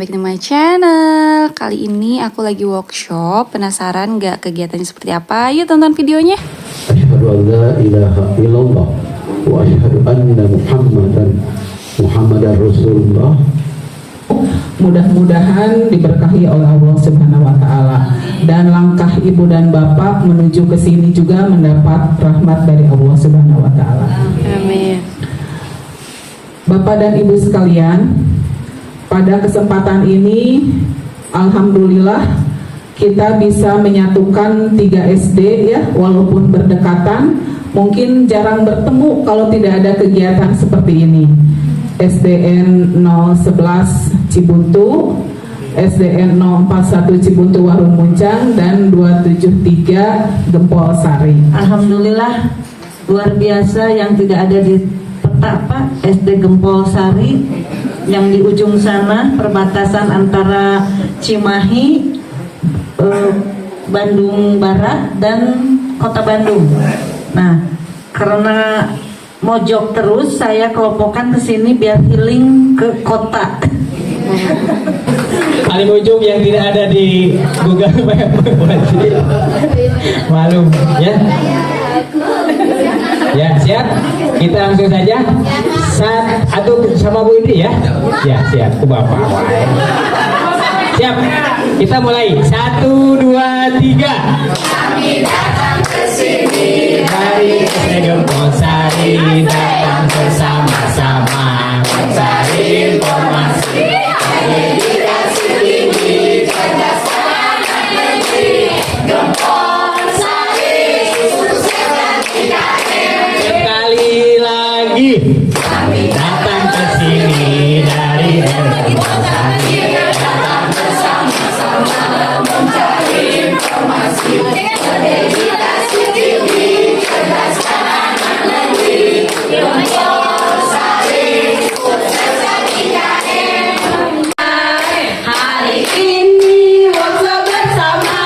back to my channel. Kali ini aku lagi workshop. Penasaran gak kegiatannya seperti apa? Yuk tonton videonya. Asyhadu an la ilaha illallah wa asyhadu anna Muhammadan Rasulullah. Mudah-mudahan diberkahi oleh Allah Subhanahu wa taala dan langkah ibu dan bapak menuju ke sini juga mendapat rahmat dari Allah Subhanahu wa taala. Amin. Bapak dan Ibu sekalian, pada kesempatan ini alhamdulillah kita bisa menyatukan 3 SD ya, walaupun berdekatan, mungkin jarang bertemu kalau tidak ada kegiatan seperti ini. SDN 011 Cibuntu, SDN 041 Cibuntu Warung Muncang, dan 273 Gempol Sari. Alhamdulillah luar biasa yang tidak ada di peta Pak, SD Gempol Sari yang di ujung sana perbatasan antara Cimahi, Bandung Barat dan Kota Bandung. Nah, karena mojok terus saya kelompokan ke sini biar healing ke kota. Paling ujung yang tidak ada di Google Map. Malum ya. Ya, siap. Kita langsung saja. Atau sama Bu Indri ya. Ya, siap. Ke Bapak. Siap. Kita mulai. 1, 2, 3. Kami datang ke sini Dari SD Gempol Sari, datang bersama-sama mencari informasi. Dedikasi tinggi, cerdas anak negeri. Gempol Sari, suksesnya 3M. Sekali lagi. Kami Datang ke sini dari Gempol Sari, datang bersama-sama mencari informasi. Dedikasi tinggi, cerdas anak negeri. Gempol Sari, suksesnya 3M. Hari ini workshop bersama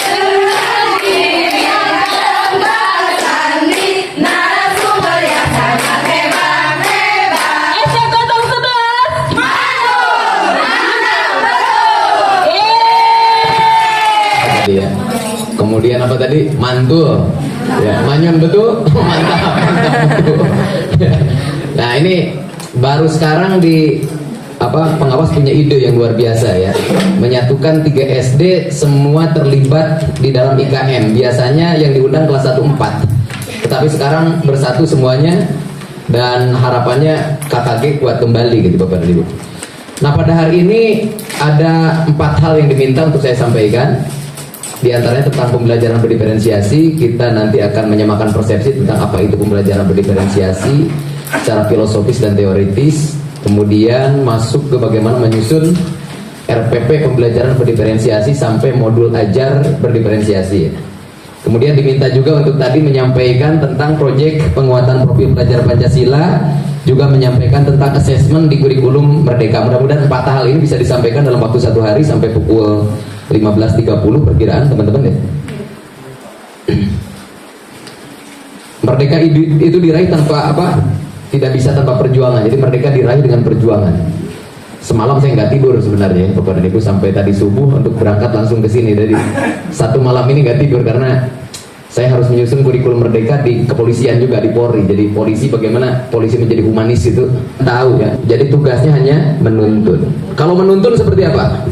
terhadir yang hebat sandi, narasumber yang sangat hebat. Ya. Kemudian apa tadi? Mantul. Ya, manyun betul. Mantap, betul. Ya. Nah, ini baru sekarang di pengawas punya ide yang luar biasa ya. Menyatukan 3 SD semua terlibat di dalam IKM. Biasanya yang diundang kelas 1 4. Tetapi sekarang bersatu semuanya dan harapannya KKG kuat kembali gitu Bapak dan Ibu. Nah, pada hari ini ada 4 hal yang diminta untuk saya sampaikan. Di antaranya tentang pembelajaran berdiferensiasi. Kita nanti akan menyamakan persepsi tentang apa itu pembelajaran berdiferensiasi secara filosofis dan teoritis. Kemudian masuk ke bagaimana menyusun RPP pembelajaran berdiferensiasi sampai modul ajar berdiferensiasi. Kemudian diminta juga untuk tadi menyampaikan tentang proyek penguatan profil pelajar Pancasila, juga menyampaikan tentang asesmen di kurikulum Merdeka. Mudah-mudahan 4 hal ini bisa disampaikan dalam waktu 1 hari sampai pukul 15.30 perkiraan teman-teman ya. Merdeka itu diraih tanpa tidak bisa tanpa perjuangan. Jadi merdeka diraih dengan perjuangan. Semalam saya nggak tidur sebenarnya Bapak dan Ibu sampai tadi subuh untuk berangkat langsung ke sini. Jadi 1 malam ini nggak tidur karena saya harus menyusun kurikulum merdeka di kepolisian juga, di Polri. Jadi polisi, bagaimana polisi menjadi humanis itu tahu ya. Jadi tugasnya hanya menuntun. Kalau menuntun seperti apa?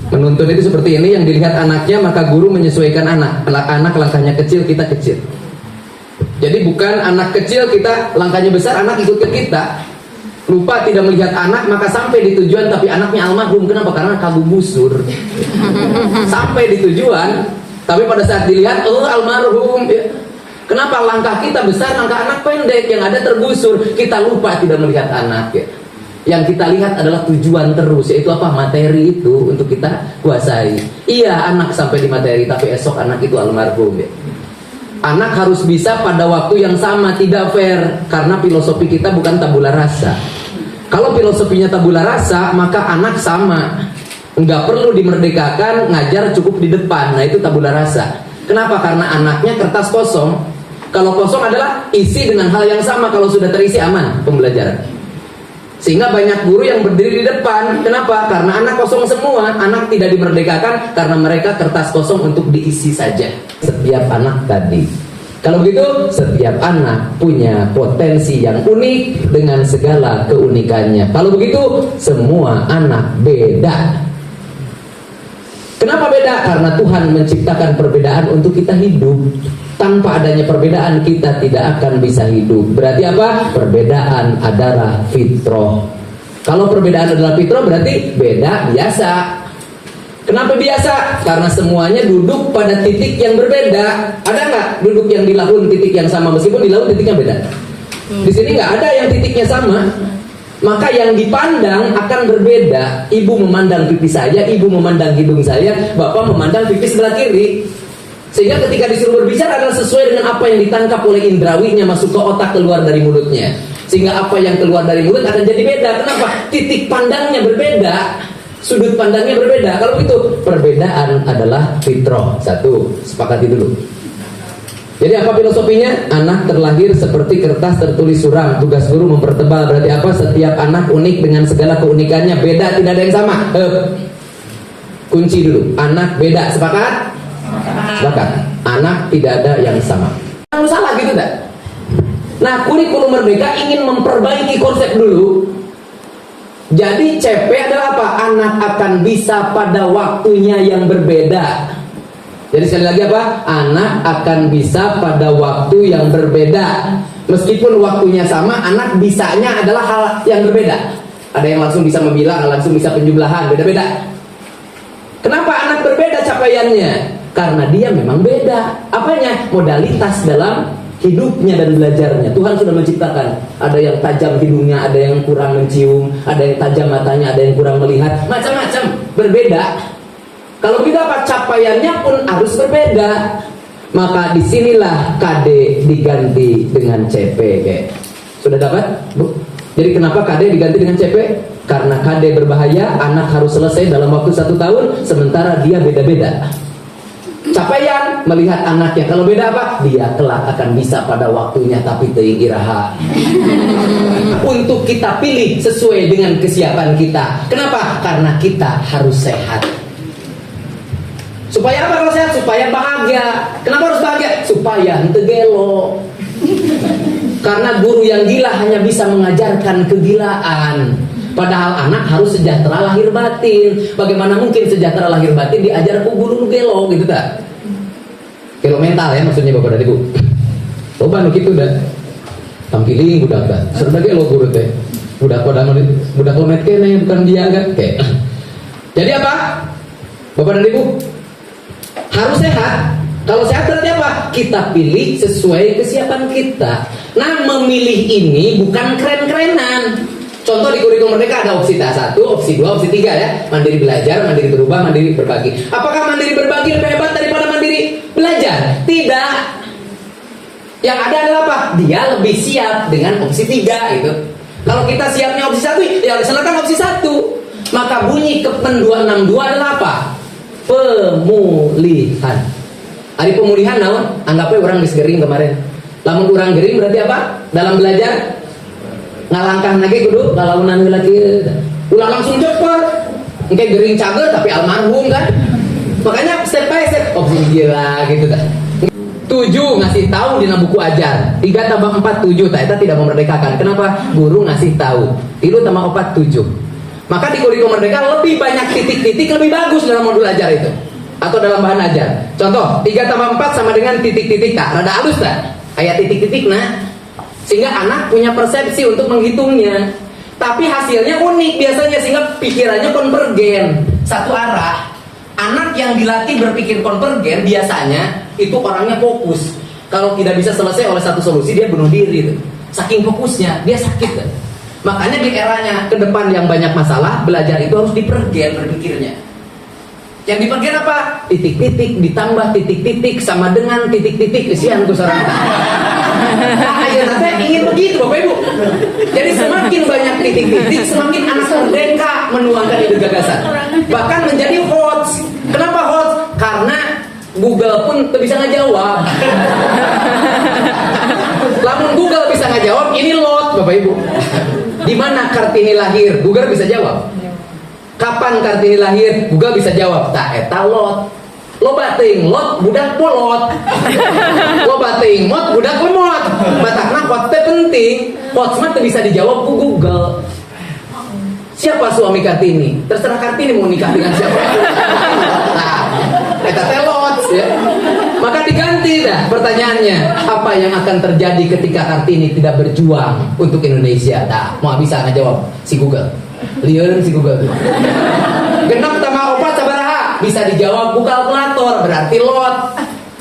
Menuntun itu seperti ini, yang dilihat anaknya maka guru menyesuaikan anak. Anak langkahnya kecil, kita kecil. Jadi bukan anak kecil kita langkahnya besar, anak ikut ke kita. Lupa tidak melihat anak maka sampai di tujuan tapi anaknya almarhum. Kenapa? Karena kagum busur. Sampai di tujuan tapi pada saat dilihat almarhum ya. Kenapa? Langkah kita besar, langkah anak pendek, yang ada tergusur. Kita lupa tidak melihat anak ya. Yang kita lihat adalah tujuan terus, yaitu apa? Materi itu untuk kita kuasai. Iya, anak sampai di materi, tapi esok anak itu almarhum ya. Anak harus bisa pada waktu yang sama, tidak fair. Karena filosofi kita bukan tabula rasa. Kalau filosofinya tabula rasa, maka anak sama. Nggak perlu dimerdekakan, ngajar cukup di depan. Nah, itu tabula rasa. Kenapa? Karena anaknya kertas kosong. Kalau kosong adalah isi dengan hal yang sama. Kalau sudah terisi aman pembelajaran. Sehingga banyak guru yang berdiri di depan. Kenapa? Karena anak kosong semua. Anak tidak dimerdekakan karena mereka kertas kosong untuk diisi saja. Setiap anak tadi, kalau begitu, setiap anak punya potensi yang unik dengan segala keunikannya. Kalau begitu, semua anak beda. Kenapa beda? Karena Tuhan menciptakan perbedaan untuk kita hidup. Tanpa adanya perbedaan, kita tidak akan bisa hidup. Berarti apa? Perbedaan adalah fitrah. Kalau perbedaan adalah fitrah, berarti beda biasa. Kenapa biasa? Karena semuanya duduk pada titik yang berbeda. Ada nggak duduk yang di laut titik yang sama, meskipun di laut titiknya beda? Di sini nggak ada yang titiknya sama. Maka yang dipandang akan berbeda. Ibu memandang pipi saya, ibu memandang hidung saya, bapak memandang pipi sebelah kiri. Sehingga ketika disuruh berbicara adalah sesuai dengan apa yang ditangkap oleh indrawinya masuk ke otak, keluar dari mulutnya. Sehingga apa yang keluar dari mulut akan jadi beda. Kenapa? Titik pandangnya berbeda, sudut pandangnya berbeda. Kalau begitu, perbedaan adalah fitrah. Satu, sepakati dulu. Jadi apa filosofinya? Anak terlahir seperti kertas tertulis suram. Tugas guru mempertebal. Berarti apa? Setiap anak unik dengan segala keunikannya. Beda, tidak ada yang sama. Kunci dulu. Anak beda. Sepakat? Sepakat. Anak tidak ada yang sama. Salah gitu tak? Nah, kurikulum Merdeka ingin memperbaiki konsep dulu. Jadi CP adalah apa? Anak akan bisa pada waktunya yang berbeda. Jadi sekali lagi apa? Anak akan bisa pada waktu yang berbeda. Meskipun waktunya sama, anak bisanya adalah hal yang berbeda. Ada yang langsung bisa membilang, langsung bisa penjumlahan, beda-beda. Kenapa anak berbeda capaiannya? Karena dia memang beda. Apanya? Modalitas dalam hidupnya dan belajarnya. Tuhan sudah menciptakan. Ada yang tajam hidungnya, ada yang kurang mencium, ada yang tajam matanya, ada yang kurang melihat. Macam-macam, berbeda. Kalau kita apa? Capaiannya pun harus berbeda. Maka disinilah KD diganti dengan CP. Sudah dapat? Bu? Jadi kenapa KD diganti dengan CP? Karena KD berbahaya, anak harus selesai dalam waktu 1 tahun, sementara dia beda-beda. Capaian melihat anaknya, kalau beda apa? Dia kelak akan bisa pada waktunya, tapi teuing iraha. Untuk kita pilih sesuai dengan kesiapan kita. Kenapa? Karena kita harus sehat. Supaya apa kalau sehat? Supaya bahagia. Kenapa harus bahagia? Supaya henteu gelo. Karena guru yang gila hanya bisa mengajarkan kegilaan. Padahal anak harus sejahtera lahir batin. Bagaimana mungkin sejahtera lahir batin diajar ku guru gelo gitu tak? Gelo mental ya maksudnya Bapak dan Ibu. Loba nu kitu dah. Tampiling budak teh. Serba gelo guru teh. Budak lomet kene bukan dia kan. Jadi apa? Bapak dan Ibu, harus sehat. Kalau sehat berarti apa? Kita pilih sesuai kesiapan kita. Nah, memilih ini bukan keren-kerenan. Contoh di kurikulum Merdeka ada opsi 1, opsi 2, opsi 3 ya. Mandiri belajar, mandiri berubah, mandiri berbagi. Apakah mandiri berbagi lebih hebat daripada mandiri belajar? Tidak. Yang ada adalah apa? Dia lebih siap dengan opsi 3 gitu. Kalau kita siapnya opsi 1, ya laksanakan opsi 1. Maka bunyi Kepen 262 adalah apa? Pemulihan. Hari pemulihan naon? Anggapnya orang geus gering kemarin. Lamun orang gering berarti apa? Dalam belajar ngalangkah lagi kudu lalaunan lagi. Ulah langsung cepet. Engke gering cager tapi almarhum kan. Makanya step by step opsi gila gitu kan. 7 ngasih tahu di buku ajar. 3 tambah 4 7. Eta tidak memerdekakan. Kenapa? Guru ngasih tahu. 3 tambah 4 7. Maka di kurikulum Merdeka lebih banyak titik-titik lebih bagus dalam modul ajar itu. Atau dalam bahan ajar. Contoh, 3 tambah 4 sama dengan titik-titik tak? Rada halus tak? Kayak titik-titik nah. Sehingga anak punya persepsi untuk menghitungnya. Tapi hasilnya unik biasanya sehingga pikirannya konvergen. Satu arah. Anak yang dilatih berpikir konvergen biasanya itu orangnya fokus. Kalau tidak bisa selesai oleh satu solusi dia bunuh diri tuh. Saking fokusnya, dia sakit kan? Makanya di eranya ke depan yang banyak masalah, belajar itu harus dipergen berpikirnya. Yang dipergen apa? Titik-titik ditambah titik-titik sama dengan titik-titik kesian tuh seorang. Nah, ayo nanti ingin begitu Bapak Ibu. Jadi semakin banyak titik-titik, semakin anak merdeka menuangkan ide gagasan. Bahkan menjadi hots. Kenapa hots? Karena Google pun bisa ngejawab. Lamun Google bisa ngejawab, ini lot Bapak Ibu. Di mana Kartini lahir? Google bisa jawab. Kapan Kartini lahir? Google bisa jawab. Tak eta Lot. Loba teuing Lot budak bolot. Loba teuing Mot budak lemot. Batakna kot teh penting. Kot mah teu bisa dijawab ku Google. Siapa suami Kartini? Terserah Kartini mau nikah dengan siapa. Nah, eta teh Lot ya. Maka diganti dah pertanyaannya, apa yang akan terjadi ketika Kartini tidak berjuang untuk Indonesia? Nah, mau bisa ngejawab si Google. Lieureun si Google. Genep tambah 4 sabaraha? Bisa dijawab ku kalkulator, berarti Lot.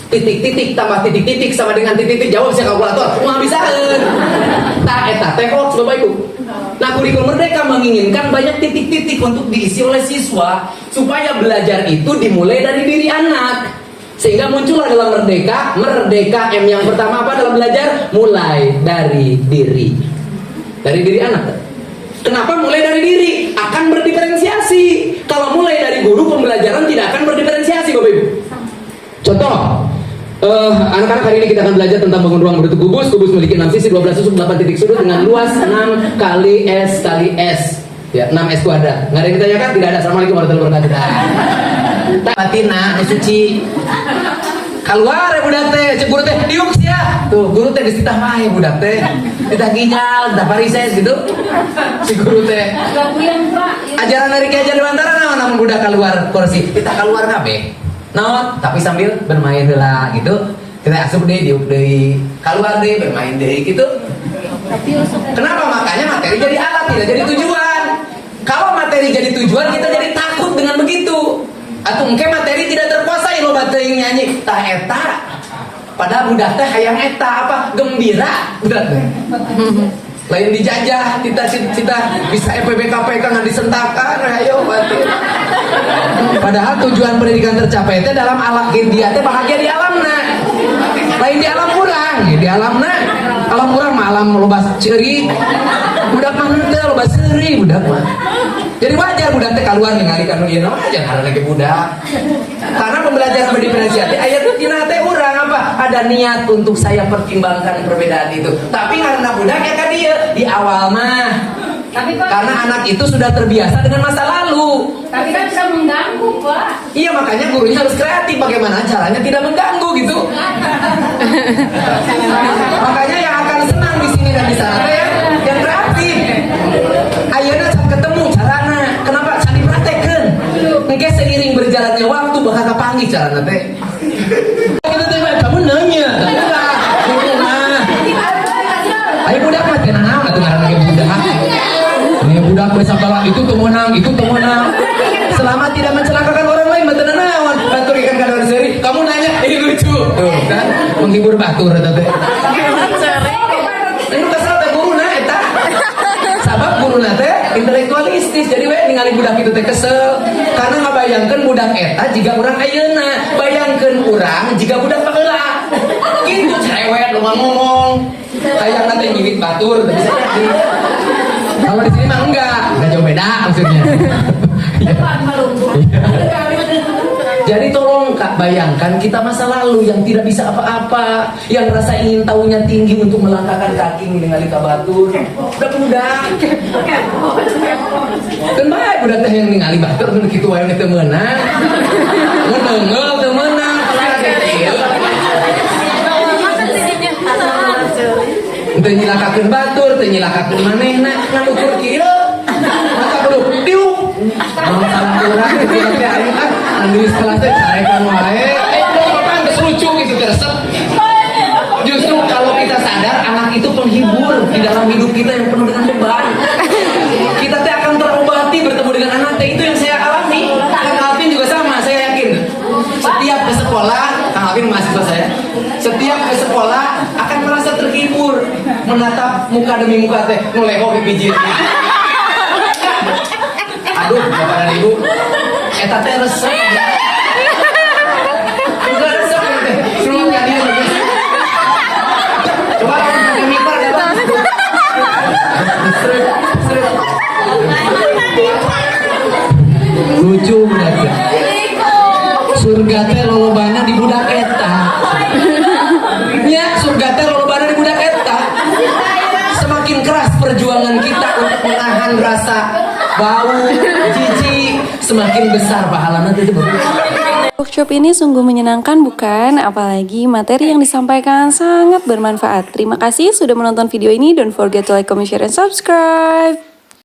Titik-titik tambah titik-titik sama dengan titik-titik, jawab si kalkulator. Mau bisaeun. Tah eta teh hoax Bapak Ibu. Nah, kurikulum Merdeka menginginkan banyak titik-titik untuk diisi oleh siswa supaya belajar itu dimulai dari diri anak. Sehingga muncullah dalam Merdeka M yang pertama apa dalam belajar? Mulai dari diri. Dari diri anak. Kenapa mulai dari diri? Akan berdiferensiasi. Kalau mulai dari guru, pembelajaran tidak akan berdiferensiasi, Bapak Ibu. Contoh, anak-anak hari ini kita akan belajar tentang bangun ruang berbentuk kubus. Kubus memiliki 6 sisi, 12 susuk, 8 titik sudut dengan luas 6 kali S kali S. Ya, 6 S kuadrat. Nggak ada yang ditanyakan? Tidak ada. Assalamualaikum warahmatullahi wabarakatuh. Batina, suci. Keluar ya budak teh, cek guru teh diuk sia. Tuh, guru teh geus ditah wae budak teh. Ditah ginjal, ditah parises gitu. Si guru teh. Ajaran dari Ki Hajar Dewantara naon namun budak keluar kursi. Kita keluar kabeh. Naon, tapi sambil bermain heula gitu. Kita asup deui, diuk deui. Keluar deui, bermain deui gitu. Kenapa? Makanya materi jadi alat, tidak jadi tujuan. Kalau materi jadi tujuan, kita jadi takut dengan begitu. Atau mungkin materi tidak terkuasai lo teuing nyanyi tah eta. Padahal budak teh hayang eta apa? Gembira budak teh. Lain dijajah, cita-cita bisa EPB KPK nggak disentakan, ayo batin. Padahal tujuan pendidikan tercapai itu dalam alam dia teh bahagia di alamna. Lain di alam kurang, di alamna. Alam kurang mah alam loba ceuri. Budak mah henteu loba seuri budak mah. Jadi wajar budak teh keluar ningali kanu ieu mah aja karena lagi budak. Karena pembelajaran berdiferensiasi ayat dina teh urang apa? Ada niat untuk saya pertimbangkan perbedaan itu. Tapi karena budak ya kan dia di awal mah. Tapi Pak, karena anak itu sudah terbiasa dengan masa lalu. Tapi kan bisa mengganggu, Pak. Iya, makanya gurunya harus kreatif bagaimana caranya tidak mengganggu gitu. Makanya yang akan senang di sini dan di sana teh yang kreatif. Ayeuna ketemu carana. Kenapa? Can dipraktekeun. Engke seiring berjalannya waktu bakal kapanggih carana teh. Kita teh kamu nanya. Ayo budak mah tenang amat ngaran ge budak. Ini budak besakala itu tuh menang. Selama tidak mencelakakan orang lain mah tenang naon. Batur ikan kadar seri. Kamu nanya, ini lucu. Tuh kan menghibur batur eta teh. Ini kesal teh guruna eta. Sabab guruna teh intelektualistis. Jadi we ningali budak itu teh kesel karena ngabayangkeun budak eta jiga urang ayeuna. Bayangkeun urang jiga budak baheula. Gitu cerewet lu ngomong. Kayak nanti nyibit batur bisa jadi. Kalau di sini mah enggak jauh beda maksudnya. Jadi tolong Kak bayangkan kita masa lalu yang tidak bisa apa-apa, yang rasa ingin tahunya tinggi untuk melangkahkan kaki dengan lika batur. Budak. Kan baik budak teh yang ningali batur mun kitu wae teu meunang. Mun neungeul teu meunang. Teu nyilakakeun batur, teu nyilakakeun manehna, ngan ukur kieu. Maka belum diuk. Mau salah urang teh aing nulis kelas teh carekan wae. Bapak geus lucu gitu tersep. Justru kalau kita sadar anak itu penghibur di dalam hidup kita yang penuh dengan beban. Kita teh akan terobati bertemu dengan anak teh, itu yang saya alami. Kang Alvin juga sama, saya yakin. Setiap ke sekolah, Kang Alvin mahasiswa saya. Setiap ke sekolah akan merasa terhibur menatap muka demi muka teh nulehok pipijit. Aduh, Bapak dan Ibu, eta teh resep. Udah resep teh. Semua kalian lagi. Coba pakai miper ya. Lucu budak teh. Surga teh lolobana di budak eta. Nya surga teh lolobana di budak eta. Semakin keras perjuangan kita untuk bau, cici, semakin besar pahala nanti itu. Workshop ini sungguh menyenangkan bukan? Apalagi materi yang disampaikan sangat bermanfaat. Terima kasih sudah menonton video ini. Don't forget to like, comment, share, and subscribe.